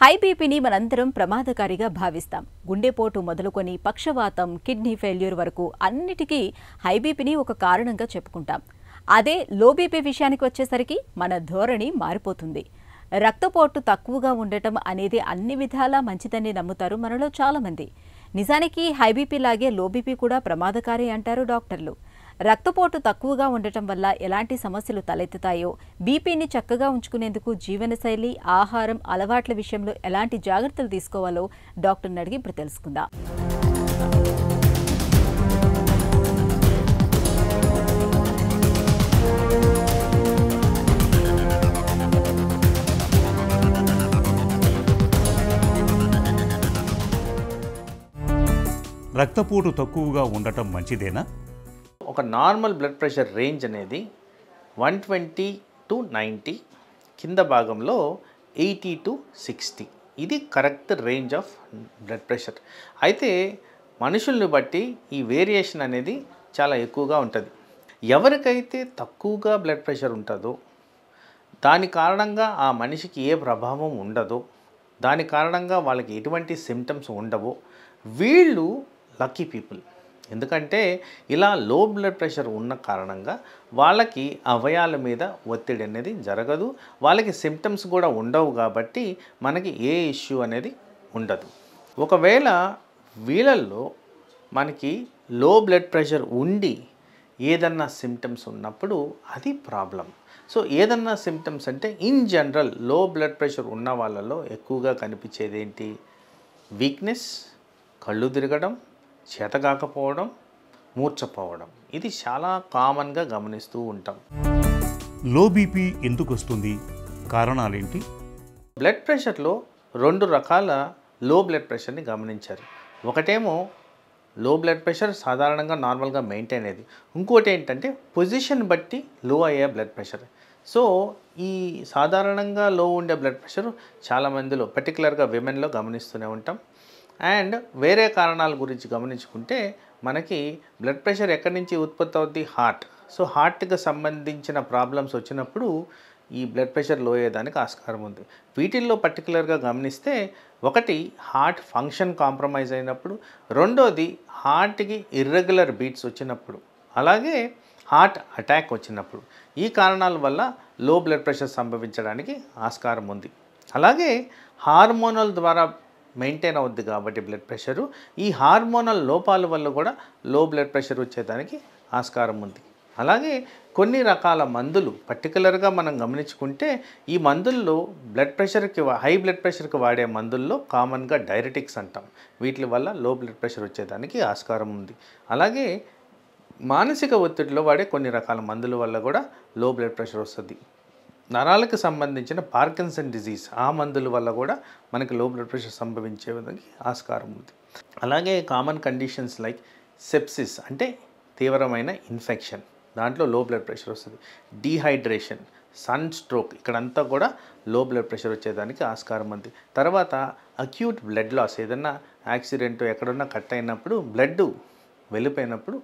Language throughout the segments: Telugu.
హై బీపీని మనందరం ప్రమాదకారిగా భావిస్తాం. గుండెపోటు మొదలుకొని పక్షవాతం, కిడ్నీ ఫెయిల్యూర్ వరకు అన్నిటికీ హై బీపీని ఒక కారణంగా చెప్పుకుంటాం. అదే లో బీపీ విషయానికి వచ్చేసరికి మన ధోరణి మారిపోతుంది. రక్తపోటు తక్కువగా ఉండటం అనేది అన్ని విధాలా మంచిదని నమ్ముతారు మనలో చాలామంది. నిజానికి హై బీపీ లాగే లో బీపీ కూడా ప్రమాదకారి అంటారు డాక్టర్లు. రక్తపోటు తక్కువగా ఉండటం వల్ల ఎలాంటి సమస్యలు తలెత్తుతాయో, బీపీని చక్కగా ఉంచుకునేందుకు జీవనశైలి, ఆహారం అలవాట్ల విషయంలో ఎలాంటి జాగ్రత్తలు తీసుకోవాలో డాక్టర్ని అడిగి ఇప్పుడు తెలుసుకుందాం. రక్తపోటు తక్కువగా ఉండటం మంచిదేనా? ఒక నార్మల్ బ్లడ్ ప్రెషర్ రేంజ్ అనేది 120 to 90, కింద భాగంలో 80 to 60. ఇది correct range of blood pressure. అయితే మనుషుల్ని బట్టి ఈ వేరియేషన్ అనేది చాలా ఎక్కువగా ఉంటుంది. ఎవరికైతే తక్కువగా బ్లడ్ ప్రెషర్ ఉంటుందో, దాని కారణంగా ఆ మనిషికి ఏ ప్రభావం ఉండదో, దాని కారణంగా వాళ్ళకి ఎటువంటి సిమ్టమ్స్ ఉండవో, వీళ్ళు లక్కీ పీపుల్. ఎందుకంటే ఇలా లో బ్లడ్ ప్రెషర్ ఉన్న కారణంగా వాళ్ళకి అవయాల మీద ఒత్తిడి అనేది జరగదు, వాళ్ళకి సిమ్టమ్స్ కూడా ఉండవు, కాబట్టి మనకి ఏ ఇష్యూ అనేది ఉండదు. ఒకవేళ వీళ్ళల్లో మనకి లో బ్లడ్ ప్రెషర్ ఉండి ఏదన్నా సిమ్టమ్స్ ఉన్నప్పుడు అది ప్రాబ్లం. సో ఏదన్నా సిమ్టమ్స్ అంటే ఇన్ జనరల్ లో బ్లడ్ ప్రెషర్ ఉన్న వాళ్ళలో ఎక్కువగా కనిపించేది ఏంటి? వీక్నెస్, కళ్ళు తిరగడం, చేతగాకపోవడం, మూర్ఛపోవడం. ఇది చాలా కామన్గా గమనిస్తూ ఉంటాం. లో బీపీ ఎందుకు వస్తుంది? కారణాలేంటి? బ్లడ్ ప్రెషర్లో 2 రకాల లో బ్లడ్ ప్రెషర్ని గమనించారు. ఒకటేమో లో బ్లడ్ ప్రెషర్ సాధారణంగా నార్మల్గా మెయింటైన్ అయ్యేది. ఇంకోటి ఏంటంటే పొజిషన్ బట్టి లో అయ్యే బ్లడ్ ప్రెషర్. సో ఈ సాధారణంగా లో ఉండే బ్లడ్ ప్రెషర్ చాలామందిలో, పర్టికులర్గా విమెన్లో గమనిస్తూనే ఉంటాం. అండ్ వేరే కారణాల గురించి గమనించుకుంటే మనకి బ్లడ్ ప్రెషర్ ఎక్కడి నుంచి ఉత్పత్తి అవుద్ది? హార్ట్. సో హార్ట్కి సంబంధించిన ప్రాబ్లమ్స్ వచ్చినప్పుడు ఈ బ్లడ్ ప్రెషర్ లో అయ్యేదానికి ఆస్కారం ఉంది. వీటిల్లో పర్టికులర్గా గమనిస్తే ఒకటి హార్ట్ ఫంక్షన్ కాంప్రమైజ్ అయినప్పుడు, రెండోది హార్ట్కి ఇర్రెగ్యులర్ బీట్స్ వచ్చినప్పుడు, అలాగే హార్ట్ అటాక్ వచ్చినప్పుడు. ఈ కారణాల వల్ల లో బ్లడ్ ప్రెషర్ సంభవించడానికి ఆస్కారం ఉంది. అలాగే హార్మోనల్ ద్వారా మెయింటైన్ అవుద్ది కాబట్టి బ్లడ్ ప్రెషరు, ఈ హార్మోనల్ లోపాల వల్ల కూడా లో బ్లడ్ ప్రెషర్ వచ్చేదానికి ఆస్కారం ఉంది. అలాగే కొన్ని రకాల మందులు పర్టికులర్గా మనం గమనించుకుంటే ఈ మందుల్లో బ్లడ్ ప్రెషర్కి, హై బ్లడ్ ప్రెషర్కి వాడే మందుల్లో కామన్గా డైరెటిక్స్ అంటాం. వీటి వల్ల లో బ్లడ్ ప్రెషర్ వచ్చేదానికి ఆస్కారం ఉంది. అలాగే మానసిక ఒత్తిడిలో వాడే కొన్ని రకాల మందుల వల్ల కూడా లో బ్లడ్ ప్రెషర్ వస్తుంది. నరాలకు సంబంధించిన పార్కిన్సన్ డిజీజ్, ఆ మందుల వల్ల కూడా మనకి లో బ్లడ్ ప్రెషర్ సంభవించే విధంగా ఆస్కారం ఉంది. అలాగే కామన్ కండిషన్స్ లైక్ సెప్సిస్ అంటే తీవ్రమైన ఇన్ఫెక్షన్, దాంట్లో లో బ్లడ్ ప్రెషర్ వస్తుంది. డీహైడ్రేషన్, సన్ స్ట్రోక్, ఇక్కడంతా కూడా లో బ్లడ్ ప్రెషర్ వచ్చేదానికి ఆస్కారం ఉంది. తర్వాత అక్యూట్ బ్లడ్ లాస్, ఏదన్నా యాక్సిడెంట్ ఎక్కడన్నా కట్ అయినప్పుడు బ్లడ్ వెళ్ళిపోయినప్పుడు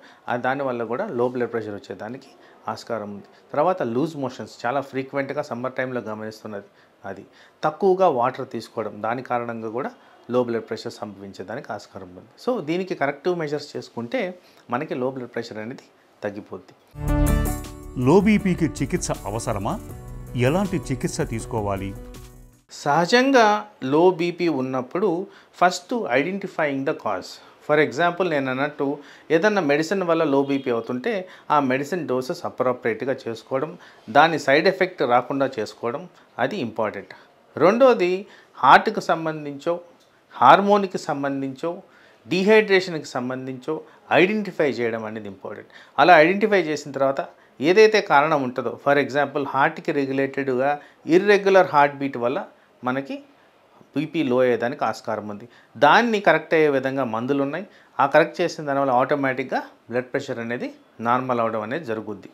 దానివల్ల కూడా లో బ్లడ్ ప్రెషర్ వచ్చేదానికి ఆస్కారం ఉంది. తర్వాత లూజ్ మోషన్స్ చాలా ఫ్రీక్వెంట్గా సమ్మర్ టైంలో గమనిస్తున్నది. అది తక్కువగా వాటర్ తీసుకోవడం, దాని కారణంగా కూడా లో బ్లడ్ ప్రెషర్ సంభవించేదానికి ఆస్కారం ఉంది. సో దీనికి కరెక్టివ్ మెజర్స్ చేసుకుంటే మనకి లో బ్లడ్ ప్రెషర్ అనేది తగ్గిపోద్ది. లో బీపీకి చికిత్స అవసరమా? ఎలాంటి చికిత్స తీసుకోవాలి? సహజంగా లో బీపీ ఉన్నప్పుడు first identifying the cause. For example నేను అన్నట్టు ఏదన్నా మెడిసిన్ వల్ల లో బీపీ అవుతుంటే ఆ మెడిసిన్ డోసెస్ అప్రోప్రియేట్గా చేసుకోవడం, దాని సైడ్ ఎఫెక్ట్ రాకుండా చేసుకోవడం, అది ఇంపార్టెంట్. రెండోది హార్ట్కి సంబంధించో, హార్మోన్కి సంబంధించో, డీహైడ్రేషన్కి సంబంధించో ఐడెంటిఫై చేయడం అనేది ఇంపార్టెంట్. అలా ఐడెంటిఫై చేసిన తర్వాత ఏదైతే కారణం ఉంటుందో, ఫర్ ఎగ్జాంపుల్ హార్ట్కి రెగ్యులేటెడ్గా ఇర్రెగ్యులర్ హార్ట్ బీట్ వల్ల మనకి బీపీ లో అయ్యేదానికి ఆస్కారం ఉంది. దాన్ని కరెక్ట్ అయ్యే విధంగా మందులు ఉన్నాయి. ఆ కరెక్ట్ చేసిన దానివల్ల ఆటోమేటిక్గా బ్లడ్ ప్రెషర్ అనేది నార్మల్ అవడం అనేది జరుగుద్ది.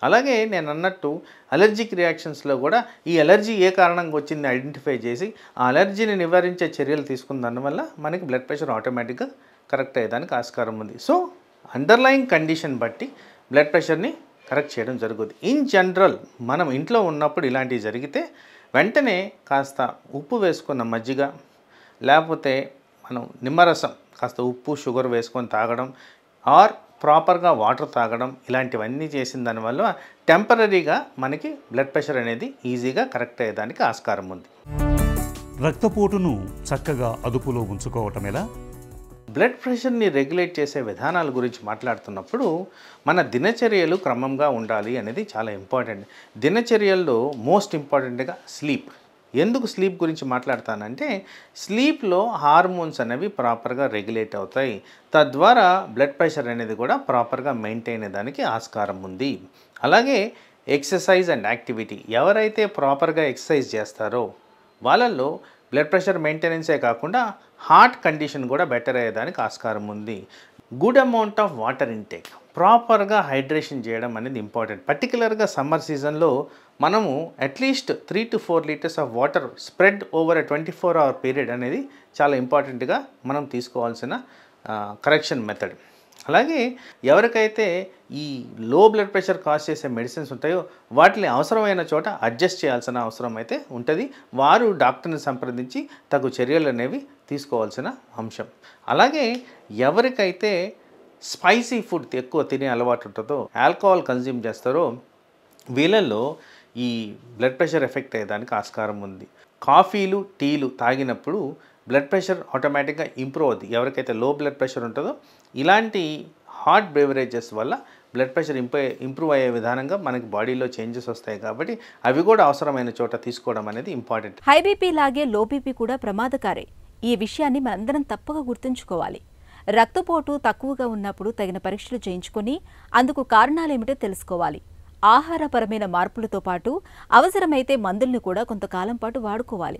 అలాగే నేను అన్నట్టు అలర్జిక్ రియాక్షన్స్లో కూడా ఈ అలర్జీ ఏ కారణంగా వచ్చింది ఐడెంటిఫై చేసి ఆ అలర్జీని నివారించే చర్యలు తీసుకున్న దానివల్ల మనకి బ్లడ్ ప్రెషర్ ఆటోమేటిక్గా కరెక్ట్ అయ్యేదానికి ఆస్కారం ఉంది. సో అండర్లయింగ్ కండిషన్ బట్టి బ్లడ్ ప్రెషర్ని కరెక్ట్ చేయడం జరుగుద్ది. ఇన్ జనరల్ మనం ఇంట్లో ఉన్నప్పుడు ఇలాంటివి జరిగితే వెంటనే కాస్త ఉప్పు వేసుకున్న మజ్జిగ, లేకపోతే మనం నిమ్మరసం కాస్త ఉప్పు షుగర్ వేసుకొని తాగడం, ఆర్ ప్రాపర్గా వాటర్ తాగడం, ఇలాంటివన్నీ చేసిన దానివల్ల టెంపరీగా మనకి బ్లడ్ ప్రెషర్ అనేది ఈజీగా కరెక్ట్ అయ్యేదానికి ఆస్కారం ఉంది. రక్తపోటును చక్కగా అదుపులో ఉంచుకోవటం ఎలా? బ్లడ్ ప్రెషర్ని రెగ్యులేట్ చేసే విధానాల గురించి మాట్లాడుతున్నప్పుడు మన దినచర్యలు క్రమంగా ఉండాలి అనేది చాలా ఇంపార్టెంట్. దినచర్యల్లో మోస్ట్ ఇంపార్టెంట్గా స్లీప్. ఎందుకు స్లీప్ గురించి మాట్లాడతానంటే, స్లీప్లో హార్మోన్స్ అనేవి ప్రాపర్గా రెగ్యులేట్ అవుతాయి. తద్వారా బ్లడ్ ప్రెషర్ అనేది కూడా ప్రాపర్గా మెయింటైన్ అయ్యేదానికి ఆస్కారం ఉంది. అలాగే ఎక్సర్సైజ్ అండ్ యాక్టివిటీ. ఎవరైతే ప్రాపర్గా ఎక్సర్సైజ్ చేస్తారో వాళ్ళల్లో బ్లడ్ ప్రెషర్ మెయింటెనెన్సే కాకుండా హార్ట్ కండిషన్ కూడా బెటర్ అయ్యేదానికి ఆస్కారం ఉంది. Good amount of water intake, ప్రాపర్గా హైడ్రేషన్ చేయడం అనేది ఇంపార్టెంట్. పర్టికులర్గా సమ్మర్ సీజన్లో మనము at least 3 to 4 liters of water spread over 24 hour period అనేది చాలా ఇంపార్టెంట్గా మనం తీసుకోవాల్సిన కరెక్షన్ మెథడ్. అలాగే ఎవరికైతే ఈ లో బ్లడ్ ప్రెషర్ కాజ్ చేసే మెడిసిన్స్ ఉంటాయో వాటిని అవసరమైన చోట అడ్జస్ట్ చేయాల్సిన అవసరం అయితే ఉంటుంది. వారు డాక్టర్ని సంప్రదించి తగు చర్యలు అనేవి తీసుకోవాల్సిన అంశం. అలాగే ఎవరికైతే స్పైసీ ఫుడ్ ఎక్కువ తినే అలవాటు ఉంటుందో, ఆల్కహాల్ కన్జ్యూమ్ చేస్తారో వీళ్ళల్లో ఈ బ్లడ్ ప్రెషర్ ఎఫెక్ట్ అయ్యేదానికి ఆస్కారం ఉంది. కాఫీలు, టీలు తాగినప్పుడు బ్లడ్ ప్రెషర్ ఆటోమేటిక్గా ఇంప్రూవ్ అవుద్ది. ఎవరికైతే లో బ్లడ్ ప్రెషర్ ఉంటుందో ఇలాంటి హాట్ బెవరేజెస్ వల్ల బ్లడ్ ప్రెషర్ ఇంప్రూవ్ అయ్యే విధానంగా మనకి బాడీలో చేంజెస్ వస్తాయి. కాబట్టి అవి కూడా అవసరమైన చోట తీసుకోవడం అనేది ఇంపార్టెంట్. హై బీపీ లాగే లో బీపీ కూడా ప్రమాదకారే. ఈ విషయాన్ని మనందరం తప్పక గుర్తుంచుకోవాలి. రక్తపోటు తక్కువగా ఉన్నప్పుడు తగిన పరీక్షలు చేయించుకొని అందుకు కారణాలేమిటో తెలుసుకోవాలి. ఆహారపరమైన మార్పులతో పాటు అవసరమైతే మందులను కూడా కొంతకాలం పాటు వాడుకోవాలి.